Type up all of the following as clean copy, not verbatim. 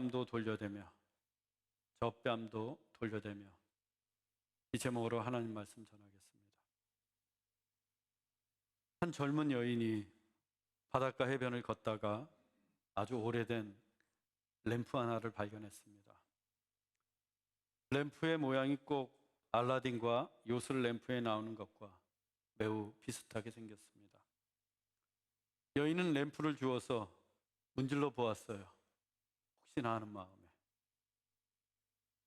뺨도 돌려대며 저 뺨도 돌려대며, 이 제목으로 하나님 말씀 전하겠습니다. 한 젊은 여인이 바닷가 해변을 걷다가 아주 오래된 램프 하나를 발견했습니다. 램프의 모양이 꼭 알라딘과 요술 램프에 나오는 것과 매우 비슷하게 생겼습니다. 여인은 램프를 주워서 문질러 보았어요. 혹시나 하는 마음에.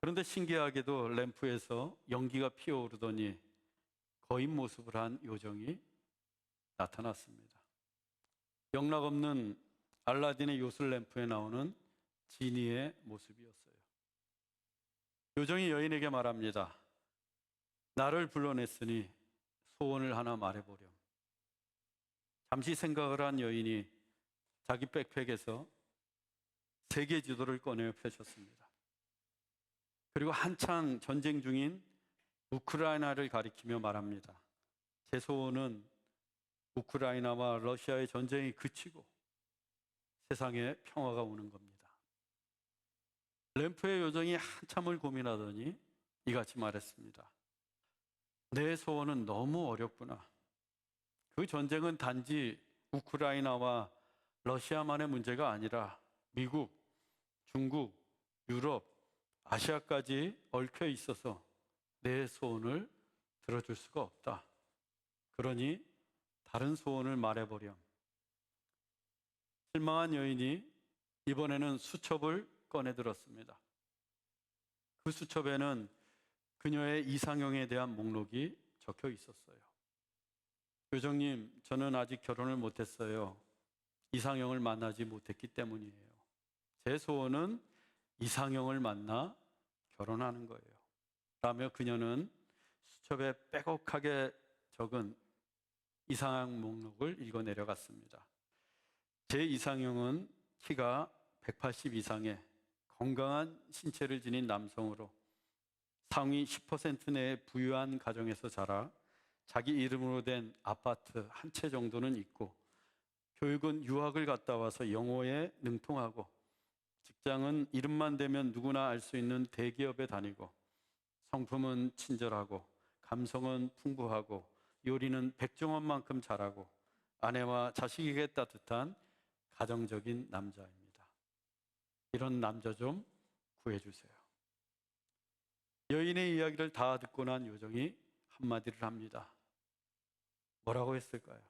그런데 신기하게도 램프에서 연기가 피어오르더니 거인 모습을 한 요정이 나타났습니다. 영락없는 알라딘의 요술 램프에 나오는 지니의 모습이었어요. 요정이 여인에게 말합니다. 나를 불러냈으니 소원을 하나 말해보렴. 잠시 생각을 한 여인이 자기 백팩에서 세계 지도를 꺼내어 펼쳤습니다. 그리고 한창 전쟁 중인 우크라이나를 가리키며 말합니다. 제 소원은 우크라이나와 러시아의 전쟁이 그치고 세상에 평화가 오는 겁니다. 램프의 요정이 한참을 고민하더니 이같이 말했습니다. 내 소원은 너무 어렵구나. 그 전쟁은 단지 우크라이나와 러시아만의 문제가 아니라 미국, 중국, 유럽, 아시아까지 얽혀 있어서 내 소원을 들어줄 수가 없다. 그러니 다른 소원을 말해보렴. 실망한 여인이 이번에는 수첩을 꺼내들었습니다. 그 수첩에는 그녀의 이상형에 대한 목록이 적혀 있었어요. 요정님, 저는 아직 결혼을 못했어요. 이상형을 만나지 못했기 때문이에요. 제 소원은 이상형을 만나 결혼하는 거예요. 라며 그녀는 수첩에 빼곡하게 적은 이상형 목록을 읽어 내려갔습니다. 제 이상형은 키가 180 이상의 건강한 신체를 지닌 남성으로 상위 10% 내의 부유한 가정에서 자라 자기 이름으로 된 아파트 한 채 정도는 있고 교육은 유학을 갔다 와서 영어에 능통하고 직장은 이름만 대면 누구나 알 수 있는 대기업에 다니고 성품은 친절하고 감성은 풍부하고 요리는 백종원만큼 잘하고 아내와 자식에게 따뜻한 가정적인 남자입니다. 이런 남자 좀 구해주세요. 여인의 이야기를 다 듣고 난 요정이 한마디를 합니다. 뭐라고 했을까요?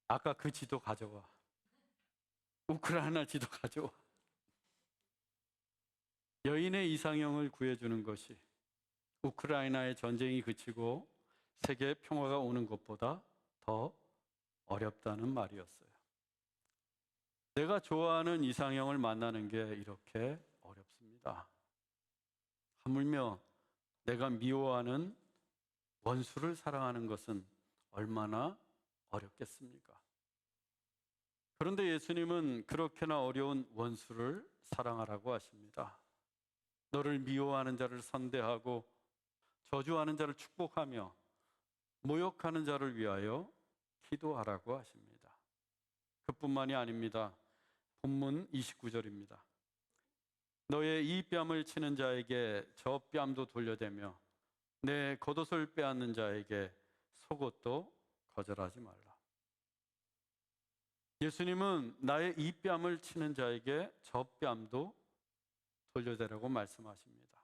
아까 그 지도 가져와. 우크라이나 지도 가져와. 여인의 이상형을 구해주는 것이 우크라이나의 전쟁이 그치고 세계 평화가 오는 것보다 더 어렵다는 말이었어요. 내가 좋아하는 이상형을 만나는 게 이렇게 어렵습니다. 하물며 내가 미워하는 원수를 사랑하는 것은 얼마나 어렵겠습니까? 그런데 예수님은 그렇게나 어려운 원수를 사랑하라고 하십니다. 너를 미워하는 자를 선대하고 저주하는 자를 축복하며 모욕하는 자를 위하여 기도하라고 하십니다. 그뿐만이 아닙니다. 본문 29절입니다. 너의 이 뺨을 치는 자에게 저 뺨도 돌려대며 내 겉옷을 빼앗는 자에게 속옷도 거절하지 말라. 예수님은 나의 이 뺨을 치는 자에게 저 뺨도 돌려대라고 말씀하십니다.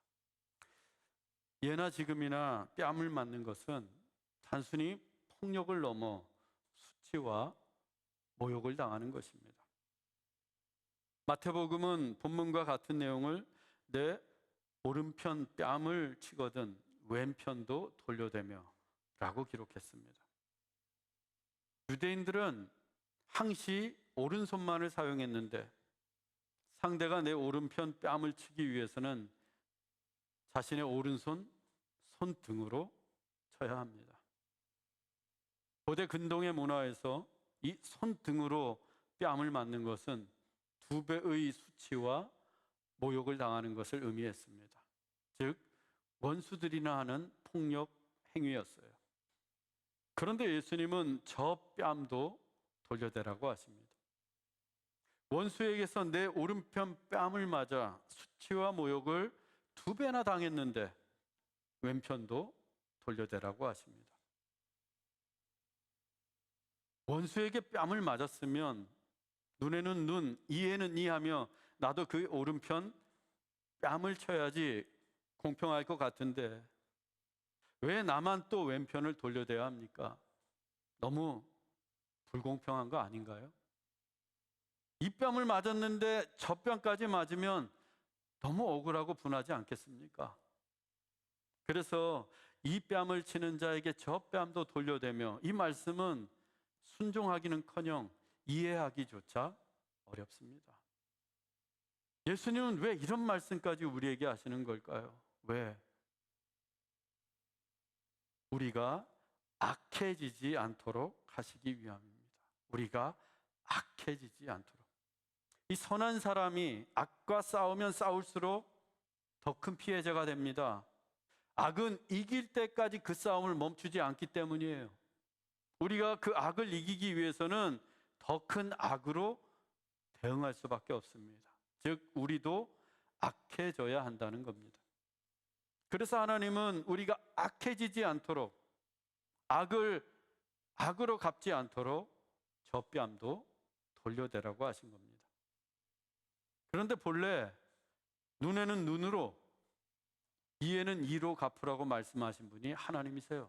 예나 지금이나 뺨을 맞는 것은 단순히 폭력을 넘어 수치와 모욕을 당하는 것입니다. 마태복음은 본문과 같은 내용을 내 오른편 뺨을 치거든 왼편도 돌려대며 라고 기록했습니다. 유대인들은 항시 오른손만을 사용했는데 상대가 내 오른편 뺨을 치기 위해서는 자신의 오른손 손등으로 쳐야 합니다. 고대 근동의 문화에서 이 손등으로 뺨을 맞는 것은 2배의 수치와 모욕을 당하는 것을 의미했습니다. 즉 원수들이나 하는 폭력 행위였어요. 그런데 예수님은 저 뺨도 돌려대라고 하십니다. 원수에게서 내 오른편 뺨을 맞아 수치와 모욕을 2배나 당했는데 왼편도 돌려대라고 하십니다. 원수에게 뺨을 맞았으면 눈에는 눈, 이에는 이하며 나도 그 오른편 뺨을 쳐야지 공평할 것 같은데 왜 나만 또 왼편을 돌려대야 합니까? 너무 불공평한 거 아닌가요? 이 뺨을 맞았는데 저 뺨까지 맞으면 너무 억울하고 분하지 않겠습니까? 그래서 이 뺨을 치는 자에게 저 뺨도 돌려대며, 이 말씀은 순종하기는커녕 이해하기조차 어렵습니다. 예수님은 왜 이런 말씀까지 우리에게 하시는 걸까요? 왜? 우리가 악해지지 않도록 하시기 위함입니다. 우리가 악해지지 않도록. 이 선한 사람이 악과 싸우면 싸울수록 더 큰 피해자가 됩니다. 악은 이길 때까지 그 싸움을 멈추지 않기 때문이에요. 우리가 그 악을 이기기 위해서는 더 큰 악으로 대응할 수밖에 없습니다. 즉 우리도 악해져야 한다는 겁니다. 그래서 하나님은 우리가 악해지지 않도록, 악으로 갚지 않도록 저 뺨도 돌려대라고 하신 겁니다. 그런데 본래 눈에는 눈으로, 이에는 이로 갚으라고 말씀하신 분이 하나님이세요.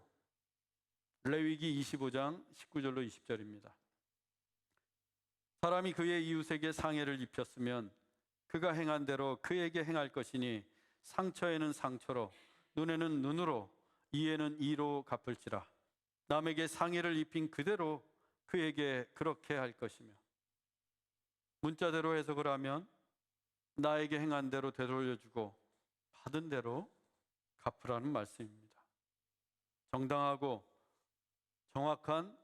레위기 25장 19절로 20절입니다. 사람이 그의 이웃에게 상해를 입혔으면 그가 행한 대로 그에게 행할 것이니 상처에는 상처로, 눈에는 눈으로, 이에는 이로 갚을지라. 남에게 상해를 입힌 그대로 그에게 그렇게 할 것이며, 문자대로 해석을 하면 나에게 행한 대로 되돌려주고 받은 대로 갚으라는 말씀입니다. 정당하고 정확한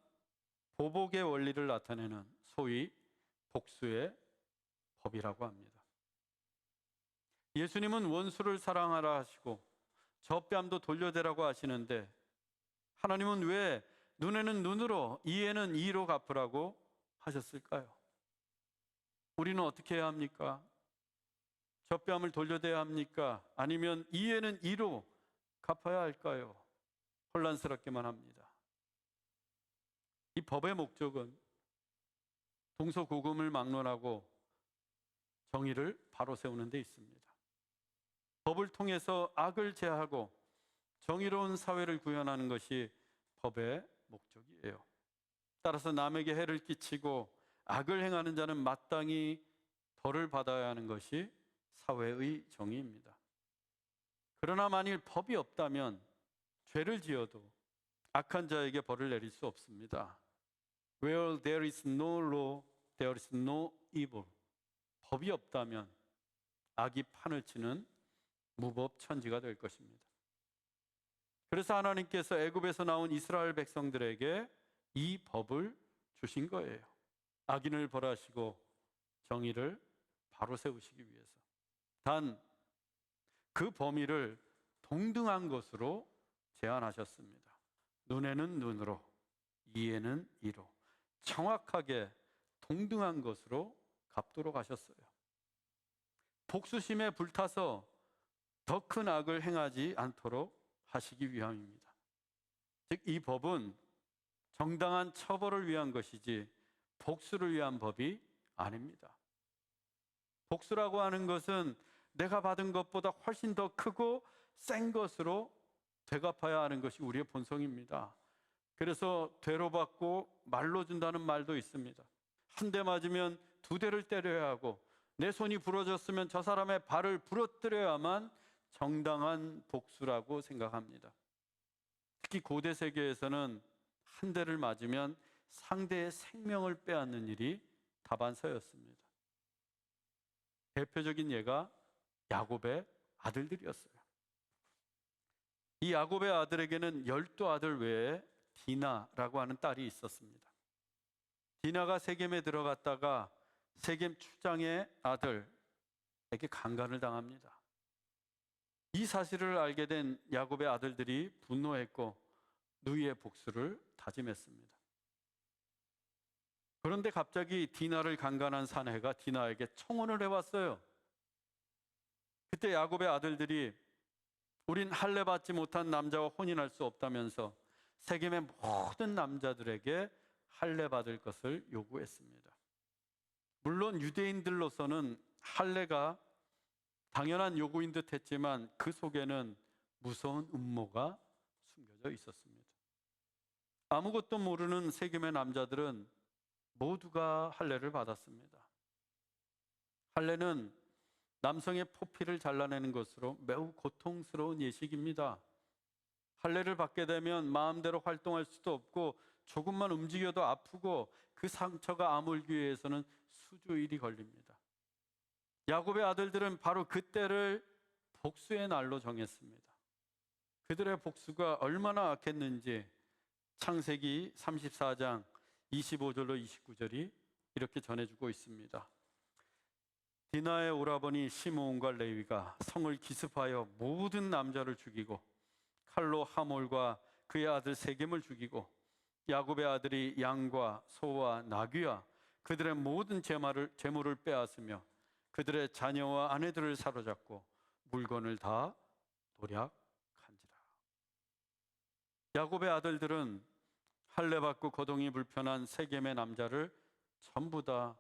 보복의 원리를 나타내는 소위 복수의 법이라고 합니다. 예수님은 원수를 사랑하라 하시고 저 뺨도 돌려대라고 하시는데, 하나님은 왜 눈에는 눈으로, 이에는 이로 갚으라고 하셨을까요? 우리는 어떻게 해야 합니까? 저 뺨을 돌려대야 합니까? 아니면 이에는 이로 갚아야 할까요? 혼란스럽게만 합니다. 이 법의 목적은 동서고금을 막론하고 정의를 바로 세우는 데 있습니다. 법을 통해서 악을 제하고 정의로운 사회를 구현하는 것이 법의 목적이에요. 따라서 남에게 해를 끼치고 악을 행하는 자는 마땅히 벌을 받아야 하는 것이 사회의 정의입니다. 그러나 만일 법이 없다면 죄를 지어도 악한 자에게 벌을 내릴 수 없습니다. Where there is no law, there is no evil. 법이 없다면 악이 판을 치는 무법천지가 될 것입니다. 그래서 하나님께서 애굽에서 나온 이스라엘 백성들에게 이 법을 주신 거예요. 악인을 벌하시고 정의를 바로 세우시기 위해서. 단 그 범위를 동등한 것으로 제한하셨습니다. 눈에는 눈으로, 이에는 이로, 정확하게 동등한 것으로 갚도록 하셨어요. 복수심에 불타서 더 큰 악을 행하지 않도록 하시기 위함입니다. 즉 이 법은 정당한 처벌을 위한 것이지 복수를 위한 법이 아닙니다. 복수라고 하는 것은 내가 받은 것보다 훨씬 더 크고 센 것으로 되갚아야 하는 것이 우리의 본성입니다. 그래서 되로 받고 말로 준다는 말도 있습니다. 한 대 맞으면 2대를 때려야 하고, 내 손이 부러졌으면 저 사람의 발을 부러뜨려야만 정당한 복수라고 생각합니다. 특히 고대 세계에서는 한 대를 맞으면 상대의 생명을 빼앗는 일이 다반사였습니다. 대표적인 예가 야곱의 아들들이었어요. 이 야곱의 아들에게는 12아들 외에 디나라고 하는 딸이 있었습니다. 디나가 세겜에 들어갔다가 세겜 추장의 아들에게 강간을 당합니다. 이 사실을 알게 된 야곱의 아들들이 분노했고 누이의 복수를 다짐했습니다. 그런데 갑자기 디나를 강간한 사내가 디나에게 청혼을 해왔어요. 그때 야곱의 아들들이 우린 할례 받지 못한 남자와 혼인할 수 없다면서 세겜의 모든 남자들에게 할례 받을 것을 요구했습니다. 물론 유대인들로서는 할례가 당연한 요구인 듯 했지만 그 속에는 무서운 음모가 숨겨져 있었습니다. 아무것도 모르는 세겜의 남자들은 모두가 할례를 받았습니다. 할례는 남성의 포피를 잘라내는 것으로 매우 고통스러운 예식입니다. 할례를 받게 되면 마음대로 활동할 수도 없고 조금만 움직여도 아프고 그 상처가 아물기 위해서는 수주일이 걸립니다. 야곱의 아들들은 바로 그때를 복수의 날로 정했습니다. 그들의 복수가 얼마나 악했는지 창세기 34장 25절로 29절이 이렇게 전해주고 있습니다. 디나의 오라버니 시므온과 레위가 성을 기습하여 모든 남자를 죽이고 칼로 하몰과 그의 아들 세겜을 죽이고 야곱의 아들이 양과 소와 나귀와 그들의 모든 재물을 빼앗으며 그들의 자녀와 아내들을 사로잡고 물건을 다 도략한지라. 야곱의 아들들은 할례받고 거동이 불편한 세겜의 남자를 전부 다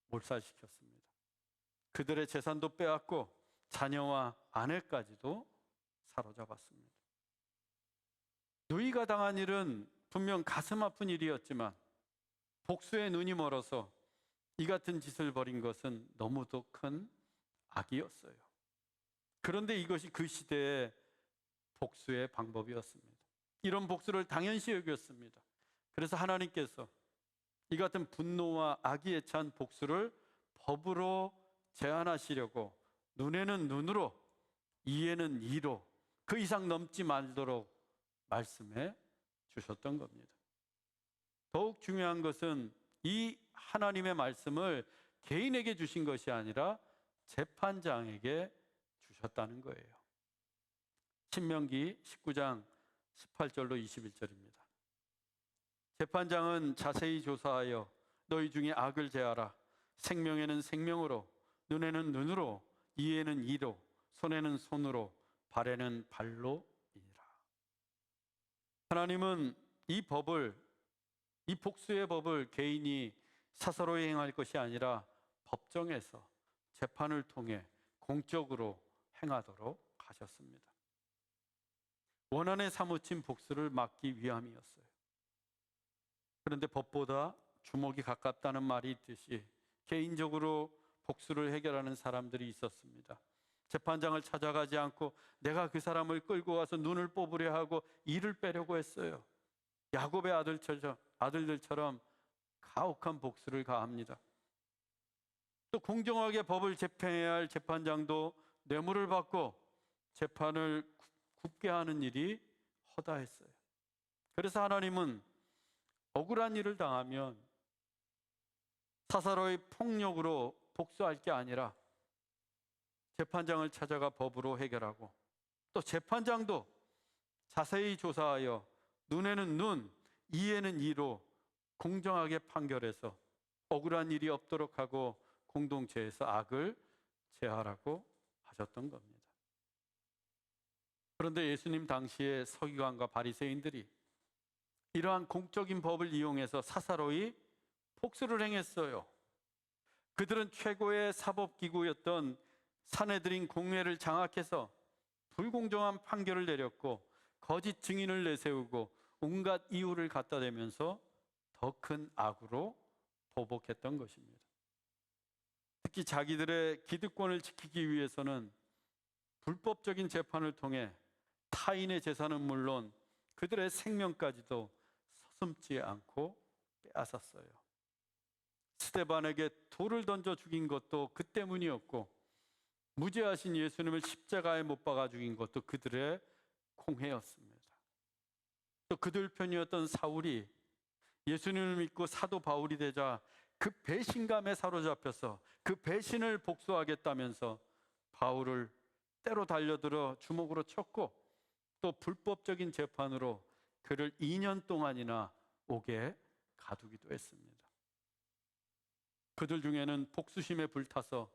몰살시켰습니다. 그들의 재산도 빼앗고 자녀와 아내까지도 사로잡았습니다. 누이가 당한 일은 분명 가슴 아픈 일이었지만 복수의 눈이 멀어서 이 같은 짓을 벌인 것은 너무도 큰 악이었어요. 그런데 이것이 그 시대의 복수의 방법이었습니다. 이런 복수를 당연시 여겼습니다. 그래서 하나님께서 이 같은 분노와 악의에 찬 복수를 법으로 제한하시려고 눈에는 눈으로, 이에는 이로 그 이상 넘지 말도록 말씀해 주셨던 겁니다. 더욱 중요한 것은 이 하나님의 말씀을 개인에게 주신 것이 아니라 재판장에게 주셨다는 거예요. 신명기 19장 18절로 21절입니다. 재판장은 자세히 조사하여 너희 중에 악을 제하라. 생명에는 생명으로, 눈에는 눈으로, 이에는 이로, 손에는 손으로, 발에는 발로 이니라. 하나님은 이 복수의 법을 개인이 사사로이 행할 것이 아니라 법정에서 재판을 통해 공적으로 행하도록 하셨습니다. 원한에 사무친 복수를 막기 위함이었어요. 그런데 법보다 주먹이 가깝다는 말이 있듯이 개인적으로 복수를 해결하는 사람들이 있었습니다. 재판장을 찾아가지 않고 내가 그 사람을 끌고 와서 눈을 뽑으려 하고 이를 빼려고 했어요. 야곱의 아들들처럼 가혹한 복수를 가합니다. 또 공정하게 법을 집행해야 할 재판장도 뇌물을 받고 재판을 굽게 하는 일이 허다했어요. 그래서 하나님은 억울한 일을 당하면 사사로이 폭력으로 복수할 게 아니라 재판장을 찾아가 법으로 해결하고 또 재판장도 자세히 조사하여 눈에는 눈, 이에는 이로 공정하게 판결해서 억울한 일이 없도록 하고 공동체에서 악을 제하라고 하셨던 겁니다. 그런데 예수님 당시에 서기관과 바리새인들이 이러한 공적인 법을 이용해서 사사로이 복수를 행했어요. 그들은 최고의 사법기구였던 산헤드린 공회를 장악해서 불공정한 판결을 내렸고 거짓 증인을 내세우고 온갖 이유를 갖다 대면서 더 큰 악으로 보복했던 것입니다. 특히 자기들의 기득권을 지키기 위해서는 불법적인 재판을 통해 타인의 재산은 물론 그들의 생명까지도 서슴지 않고 빼앗았어요. 스데반에게 돌을 던져 죽인 것도 그 때문이었고 무죄하신 예수님을 십자가에 못 박아 죽인 것도 그들의 공회였습니다. 또 그들 편이었던 사울이 예수님을 믿고 사도 바울이 되자 그 배신감에 사로잡혀서 그 배신을 복수하겠다면서 바울을 때로 달려들어 주먹으로 쳤고 또 불법적인 재판으로 그를 2년 동안이나 옥에 가두기도 했습니다. 그들 중에는 복수심에 불타서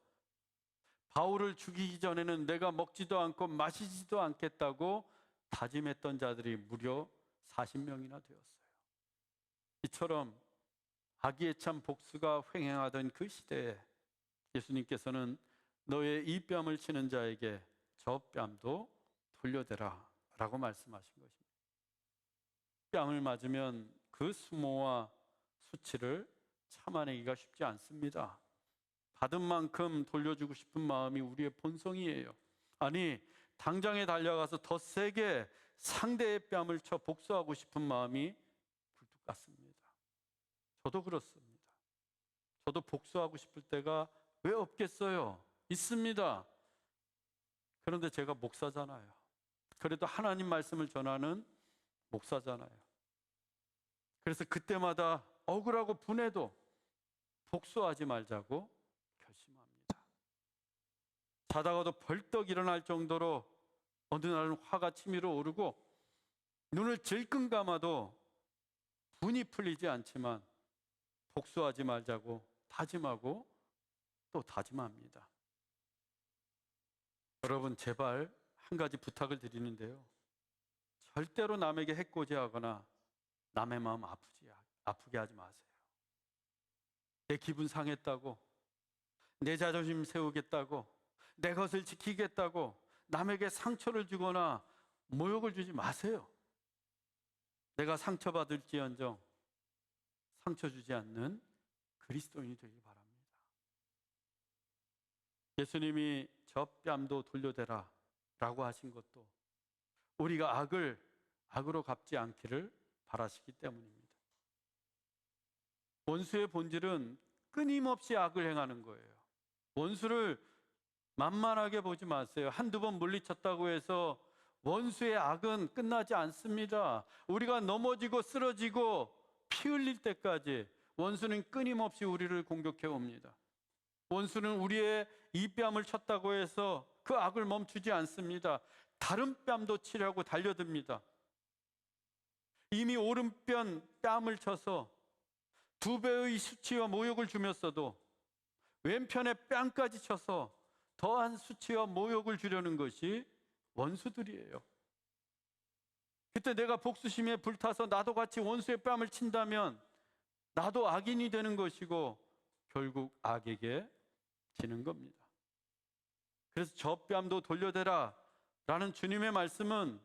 바울을 죽이기 전에는 내가 먹지도 않고 마시지도 않겠다고 다짐했던 자들이 무려 40명이나 되었어요. 이처럼 악의에 찬 복수가 횡행하던 그 시대에 예수님께서는 너의 이 뺨을 치는 자에게 저 뺨도 돌려대라 라고 말씀하신 것입니다. 뺨을 맞으면 그 수모와 수치를 참아내기가 쉽지 않습니다. 받은 만큼 돌려주고 싶은 마음이 우리의 본성이에요. 아니, 당장에 달려가서 더 세게 상대의 뺨을 쳐 복수하고 싶은 마음이 굴뚝 같습니다. 저도 그렇습니다. 저도 복수하고 싶을 때가 왜 없겠어요? 있습니다. 그런데 제가 목사잖아요. 그래도 하나님 말씀을 전하는 목사잖아요. 그래서 그때마다 억울하고 분해도 복수하지 말자고 결심합니다. 자다가도 벌떡 일어날 정도로 어느 날은 화가 치밀어 오르고 눈을 질끈 감아도 분이 풀리지 않지만 복수하지 말자고 다짐하고 또 다짐합니다. 여러분, 제발 한 가지 부탁을 드리는데요. 절대로 남에게 해코지하거나 남의 마음 아프게 하지 마세요. 내 기분 상했다고, 내 자존심 세우겠다고, 내 것을 지키겠다고 남에게 상처를 주거나 모욕을 주지 마세요. 내가 상처받을지언정 상처 주지 않는 그리스도인이 되기 바랍니다. 예수님이 저 뺨도 돌려대라 라고 하신 것도 우리가 악을 악으로 갚지 않기를 바라시기 때문입니다. 원수의 본질은 끊임없이 악을 행하는 거예요. 원수를 만만하게 보지 마세요. 한두 번 물리쳤다고 해서 원수의 악은 끝나지 않습니다. 우리가 넘어지고 쓰러지고 피 흘릴 때까지 원수는 끊임없이 우리를 공격해 옵니다. 원수는 우리의 이 뺨을 쳤다고 해서 그 악을 멈추지 않습니다. 다른 뺨도 치려고 달려듭니다. 이미 오른편 뺨을 쳐서 2배의 수치와 모욕을 주면서도 왼편에 뺨까지 쳐서 더한 수치와 모욕을 주려는 것이 원수들이에요. 그때 내가 복수심에 불타서 나도 같이 원수의 뺨을 친다면 나도 악인이 되는 것이고 결국 악에게 지는 겁니다. 그래서 저 뺨도 돌려대라 라는 주님의 말씀은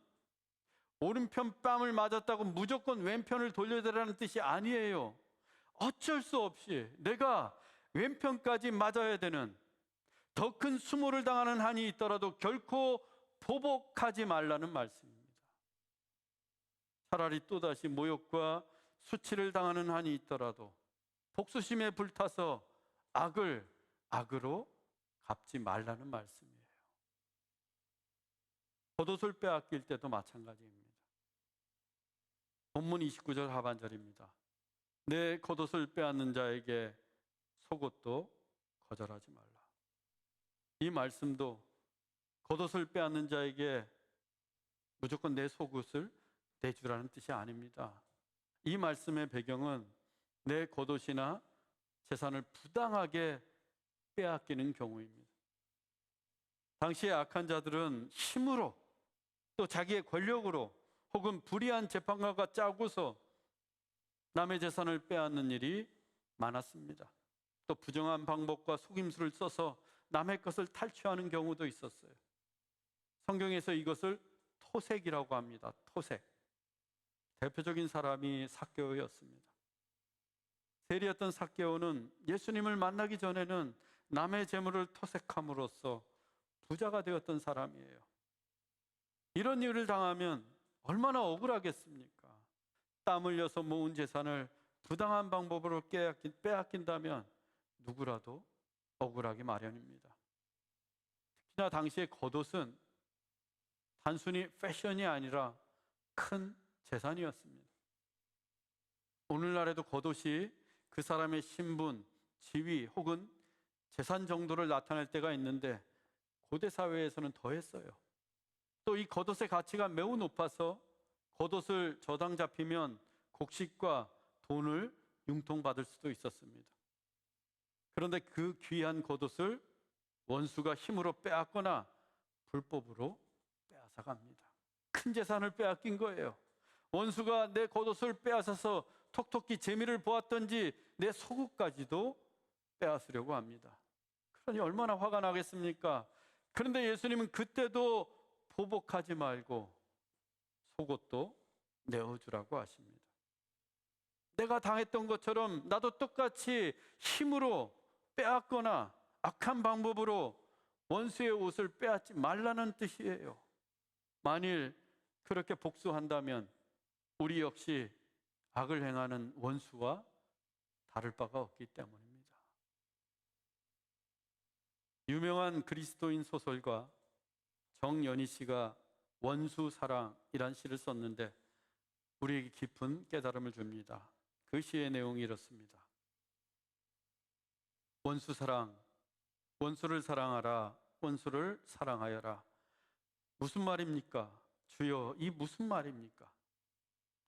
오른편 뺨을 맞았다고 무조건 왼편을 돌려대라는 뜻이 아니에요. 어쩔 수 없이 내가 왼편까지 맞아야 되는 더 큰 수모를 당하는 한이 있더라도 결코 보복하지 말라는 말씀입니다. 차라리 또다시 모욕과 수치를 당하는 한이 있더라도 복수심에 불타서 악을 악으로 갚지 말라는 말씀이에요. 겉옷을 빼앗길 때도 마찬가지입니다. 본문 29절 하반절입니다. 내 겉옷을 빼앗는 자에게 속옷도 거절하지 말라. 이 말씀도 겉옷을 빼앗는 자에게 무조건 내 속옷을 내주라는 뜻이 아닙니다. 이 말씀의 배경은 내 겉옷이나 재산을 부당하게 빼앗기는 경우입니다. 당시의 악한 자들은 힘으로 또 자기의 권력으로 혹은 불의한 재판관과 짜고서 남의 재산을 빼앗는 일이 많았습니다. 또 부정한 방법과 속임수를 써서 남의 것을 탈취하는 경우도 있었어요. 성경에서 이것을 토색이라고 합니다. 토색. 대표적인 사람이 삭개오였습니다. 세리였던 삭개오는 예수님을 만나기 전에는 남의 재물을 토색함으로써 부자가 되었던 사람이에요. 이런 일을 당하면 얼마나 억울하겠습니까? 땀 흘려서 모은 재산을 부당한 방법으로 빼앗긴다면 누구라도 억울하기 마련입니다. 특히나 당시의 겉옷은 단순히 패션이 아니라 큰 재산이었습니다. 오늘날에도 겉옷이 그 사람의 신분, 지위 혹은 재산 정도를 나타낼 때가 있는데 고대 사회에서는 더했어요. 또 이 겉옷의 가치가 매우 높아서 겉옷을 저당 잡히면 곡식과 돈을 융통받을 수도 있었습니다. 그런데 그 귀한 겉옷을 원수가 힘으로 빼앗거나 불법으로 빼앗아갑니다. 큰 재산을 빼앗긴 거예요. 원수가 내 겉옷을 빼앗아서 톡톡히 재미를 보았던지 내 속옷까지도 빼앗으려고 합니다. 그러니 얼마나 화가 나겠습니까? 그런데 예수님은 그때도 보복하지 말고 속옷도 내어주라고 하십니다. 내가 당했던 것처럼 나도 똑같이 힘으로 빼앗거나 악한 방법으로 원수의 옷을 빼앗지 말라는 뜻이에요. 만일 그렇게 복수한다면 우리 역시 악을 행하는 원수와 다를 바가 없기 때문입니다. 유명한 그리스도인 소설가 정연희 씨가 원수 사랑이란 시를 썼는데 우리에게 깊은 깨달음을 줍니다. 그 시의 내용이 이렇습니다. 원수 사랑, 원수를 사랑하라, 원수를 사랑하여라. 무슨 말입니까? 주여, 이 무슨 말입니까?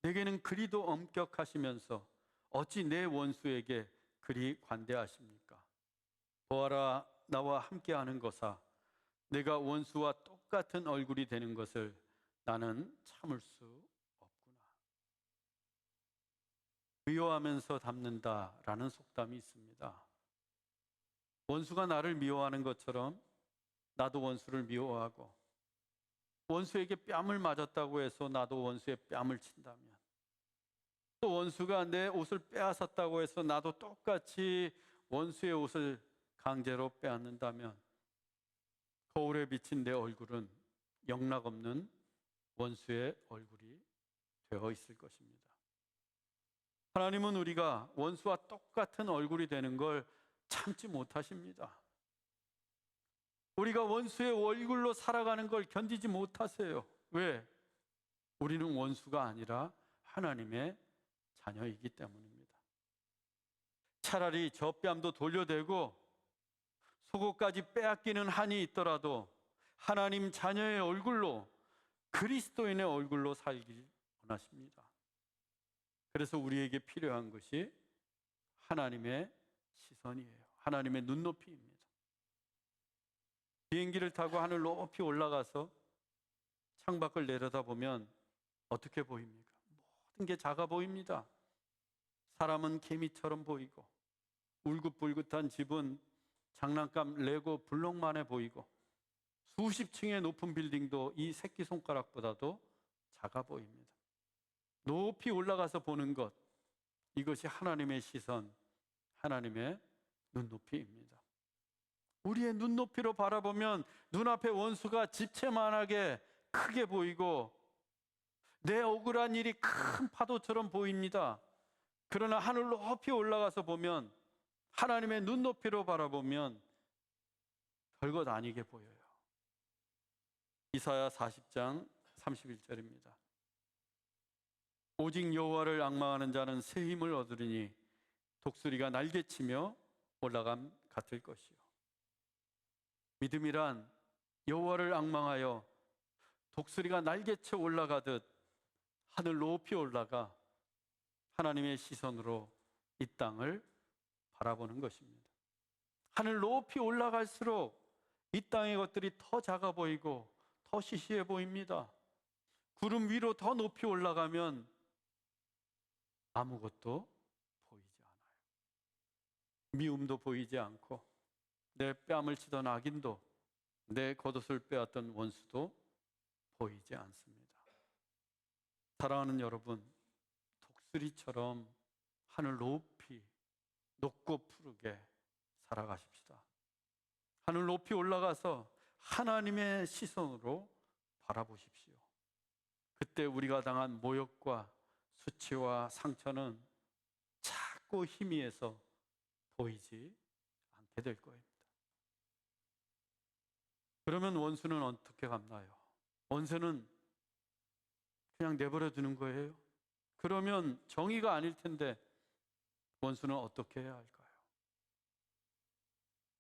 내게는 그리도 엄격하시면서 어찌 내 원수에게 그리 관대하십니까? 보아라, 나와 함께하는 것아, 내가 원수와 똑같은 얼굴이 되는 것을 나는 참을 수 없구나. 미워하면서 닮는다라는 속담이 있습니다. 원수가 나를 미워하는 것처럼 나도 원수를 미워하고, 원수에게 뺨을 맞았다고 해서 나도 원수의 뺨을 친다면, 또 원수가 내 옷을 빼앗았다고 해서 나도 똑같이 원수의 옷을 강제로 빼앗는다면 거울에 비친 내 얼굴은 영락없는 원수의 얼굴이 되어 있을 것입니다. 하나님은 우리가 원수와 똑같은 얼굴이 되는 걸 참지 못하십니다. 우리가 원수의 얼굴로 살아가는 걸 견디지 못하세요. 왜? 우리는 원수가 아니라 하나님의 자녀이기 때문입니다. 차라리 저 뺨도 돌려대고 속옷까지 빼앗기는 한이 있더라도 하나님 자녀의 얼굴로, 그리스도인의 얼굴로 살길 원하십니다. 그래서 우리에게 필요한 것이 하나님의 시선이에요. 하나님의 눈높이입니다. 비행기를 타고 하늘 높이 올라가서 창밖을 내려다보면 어떻게 보입니까? 모든 게 작아 보입니다. 사람은 개미처럼 보이고, 울긋불긋한 집은 장난감 레고 블록만해 보이고, 수십 층의 높은 빌딩도 이 새끼손가락보다도 작아 보입니다. 높이 올라가서 보는 것, 이것이 하나님의 시선, 하나님의 눈높이입니다. 우리의 눈높이로 바라보면 눈앞에 원수가 집채만하게 크게 보이고 내 억울한 일이 큰 파도처럼 보입니다. 그러나 하늘 높이 올라가서 보면, 하나님의 눈높이로 바라보면 별것 아니게 보여요. 이사야 40장 31절입니다. 오직 여호와를 앙망하는 자는 새 힘을 얻으리니 독수리가 날개치며 올라감 같을 것이요. 믿음이란 여호와를 앙망하여 독수리가 날개쳐 올라가듯 하늘 높이 올라가 하나님의 시선으로 이 땅을 바라보는 것입니다. 하늘 높이 올라갈수록 이 땅의 것들이 더 작아 보이고 더 시시해 보입니다. 구름 위로 더 높이 올라가면 아무것도 보이지 않아요. 미움도 보이지 않고, 내 뺨을 치던 악인도, 내 겉옷을 빼앗던 원수도 보이지 않습니다. 사랑하는 여러분, 독수리처럼 하늘 높이 높고 푸르게 살아가십시다. 하늘 높이 올라가서 하나님의 시선으로 바라보십시오. 그때 우리가 당한 모욕과 수치와 상처는 자꾸 희미해서 보이지 않게 될 거입니다. 그러면 원수는 어떻게 갚나요? 원수는 그냥 내버려 두는 거예요? 그러면 정의가 아닐 텐데 원수는 어떻게 해야 할까요?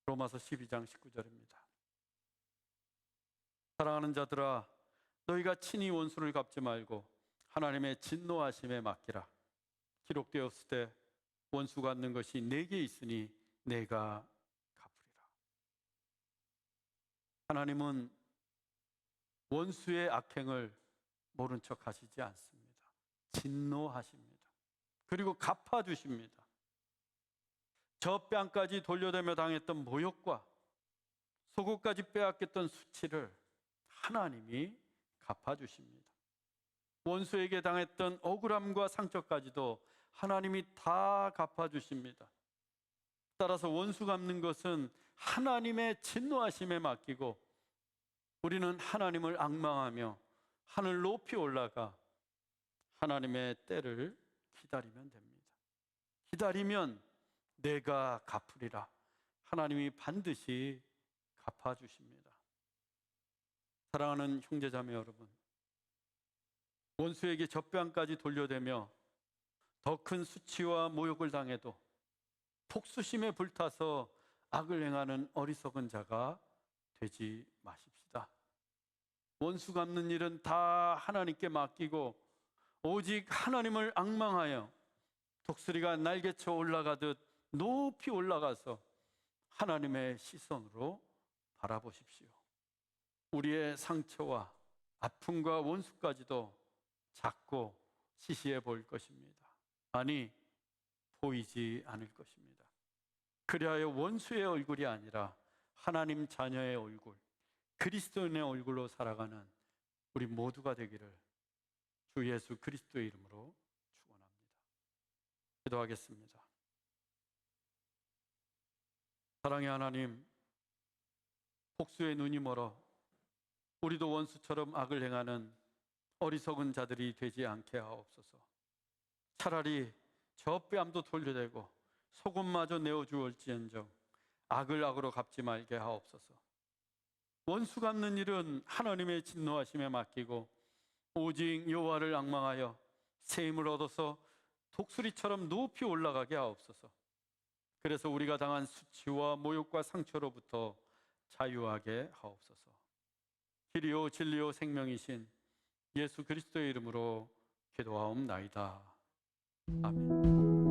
로마서 12장 19절입니다. 사랑하는 자들아, 너희가 친히 원수를 갚지 말고 하나님의 진노하심에 맡기라. 기록되었을 때 원수 갚는 것이 내게 있으니 내가 갚으리라. 하나님은 원수의 악행을 모른 척 하시지 않습니다. 진노하십니다. 그리고 갚아주십니다. 젖뺨까지 돌려대며 당했던 모욕과 속옷까지 빼앗겼던 수치를 하나님이 갚아주십니다. 원수에게 당했던 억울함과 상처까지도 하나님이 다 갚아주십니다. 따라서 원수 갚는 것은 하나님의 진노하심에 맡기고 우리는 하나님을 앙망하며 하늘 높이 올라가 하나님의 때를 기다리면 됩니다. 기다리면 내가 갚으리라. 하나님이 반드시 갚아주십니다. 사랑하는 형제자매 여러분, 원수에게 젖병까지 돌려대며 더 큰 수치와 모욕을 당해도 폭수심에 불타서 악을 행하는 어리석은 자가 되지 마십시다. 원수 갚는 일은 다 하나님께 맡기고 오직 하나님을 앙망하여 독수리가 날개쳐 올라가듯 높이 올라가서 하나님의 시선으로 바라보십시오. 우리의 상처와 아픔과 원수까지도 작고 시시해 보일 것입니다. 아니, 보이지 않을 것입니다. 그리하여 원수의 얼굴이 아니라 하나님 자녀의 얼굴, 그리스도인의 얼굴로 살아가는 우리 모두가 되기를 주 예수 그리스도의 이름으로 축원합니다. 기도하겠습니다. 사랑의 하나님, 복수의 눈이 멀어 우리도 원수처럼 악을 행하는 어리석은 자들이 되지 않게 하옵소서. 차라리 젖뺨도 돌려대고 속옷마저 내어주올지언정 악을 악으로 갚지 말게 하옵소서. 원수 갚는 일은 하나님의 진노하심에 맡기고 오직 여호와를 앙망하여 새 힘을 얻어서 독수리처럼 높이 올라가게 하옵소서. 그래서 우리가 당한 수치와 모욕과 상처로부터 자유하게 하옵소서. 길이요 진리요 생명이신 예수 그리스도의 이름으로 기도하옵나이다. 아멘.